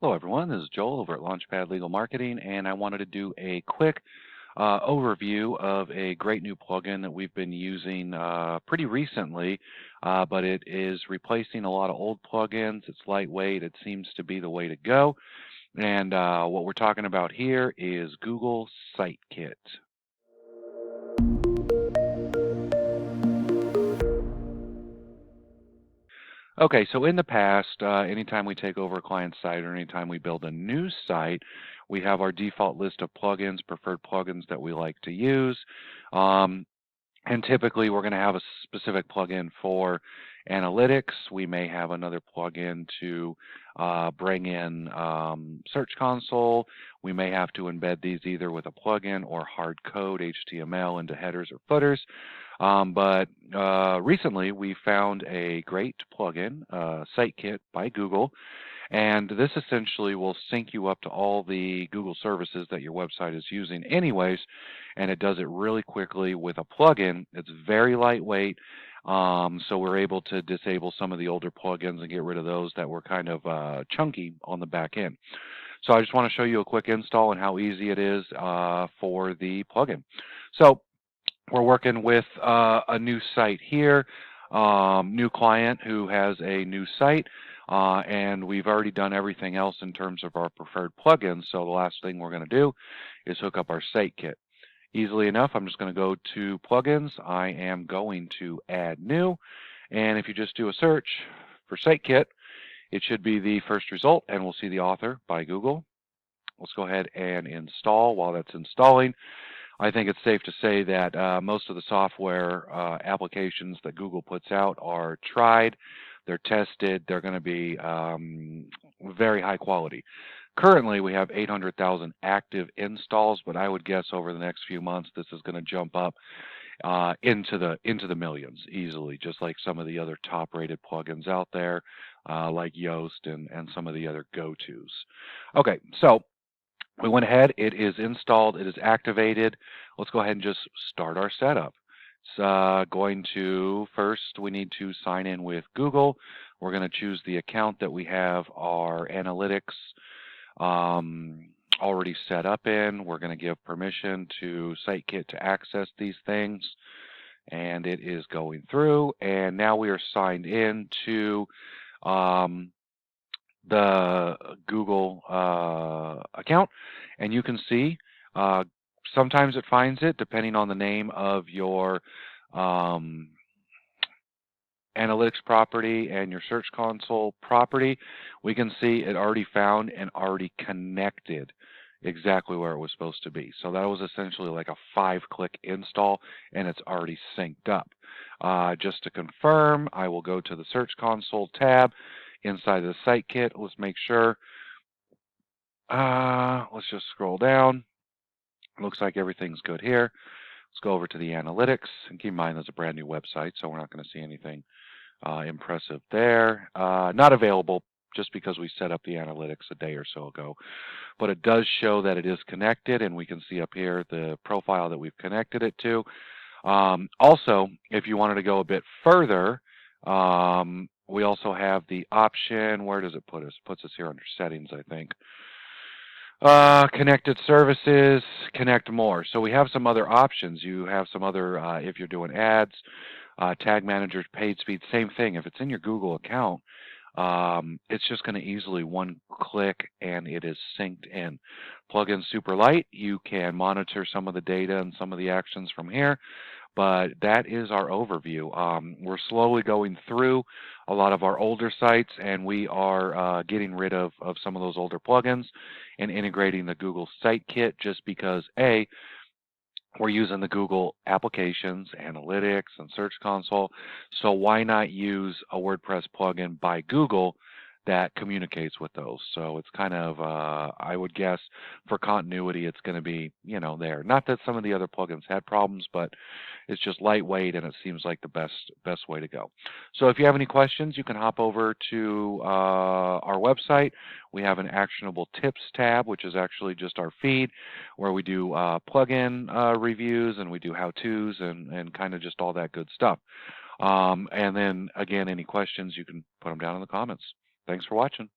Hello, everyone. This is Joel over at Launchpad Legal Marketing, and I wanted to do a quick overview of a great new plugin that we've been using pretty recently, but it is replacing a lot of old plugins. It's lightweight. It seems to be the way to go. And what we're talking about here is Google Site Kit. Okay, so in the past, anytime we take over a client site or anytime we build a new site, we have our default list of plugins, preferred plugins that we like to use. Um, and typically we're going to have a specific plugin for analytics. We may have another plugin to bring in Search Console. We may have to embed these either with a plugin or hard code HTML into headers or footers. But recently we found a great plugin, SiteKit by Google, and this essentially will sync you up to all the Google services that your website is using anyways, and it does it really quickly with a plugin. It's very lightweight, so we're able to disable some of the older plugins and get rid of those that were kind of chunky on the back end. So I just want to show you a quick install and how easy it is for the plugin. So we're working with a new site here, new client who has a new site, and we've already done everything else in terms of our preferred plugins. So the last thing we're going to do is hook up our site kit. Easily enough, I'm just going to go to plugins. I am going to add new, and if you just do a search for site kit, it should be the first result, and we'll see the author by Google. Let's go ahead and install. While that's installing, I think it's safe to say that most of the software applications that Google puts out are tried, they're tested, they're going to be very high quality. Currently, we have 800,000 active installs, but I would guess over the next few months this is going to jump up into the millions easily, just like some of the other top-rated plugins out there, like Yoast and some of the other go-tos. Okay, so we went ahead, it is installed, it is activated. Let's go ahead and just start our setup. It's going to, first we need to sign in with Google. We're going to choose the account that we have our analytics already set up in. We're going to give permission to SiteKit to access these things, and it is going through. And now we are signed in to the Google account, and you can see sometimes it finds it depending on the name of your analytics property and your Search Console property. We can see it already found and already connected exactly where it was supposed to be. So that was essentially like a 5-click install, and it's already synced up. Just to confirm, I will go to the Search Console tab inside the site kit. Let's make sure. Let's just scroll down. Looks like everything's good here. Let's go over to the analytics, and keep in mind there's a brand new website, so we're not going to see anything impressive there. Not available just because we set up the analytics a day or so ago, but it does show that it is connected, and we can see up here the profile that we've connected it to. Also, if you wanted to go a bit further, we also have the option. Where does it put us? It puts us here under settings, I think. Connected services, connect more. So we have some other options. You have some other, if you're doing ads, tag managers, page speed, same thing. If it's in your Google account, it's just going to easily one click and it is synced in. Plugin super light. You can monitor some of the data and some of the actions from here. But that is our overview. We're slowly going through a lot of our older sites, and we are getting rid of some of those older plugins and integrating the Google Site Kit just because, A, we're using the Google applications, analytics, and Search Console, so why not use a WordPress plugin by Google that communicates with those? So it's kind of, I would guess, for continuity, it's going to be, there. Not that some of the other plugins had problems, but it's just lightweight, and it seems like the best way to go. So if you have any questions, you can hop over to our website. We have an actionable tips tab, which is actually just our feed, where we do plugin reviews, and we do how-tos and kind of just all that good stuff. And then, again, any questions, you can put them down in the comments. Thanks for watching.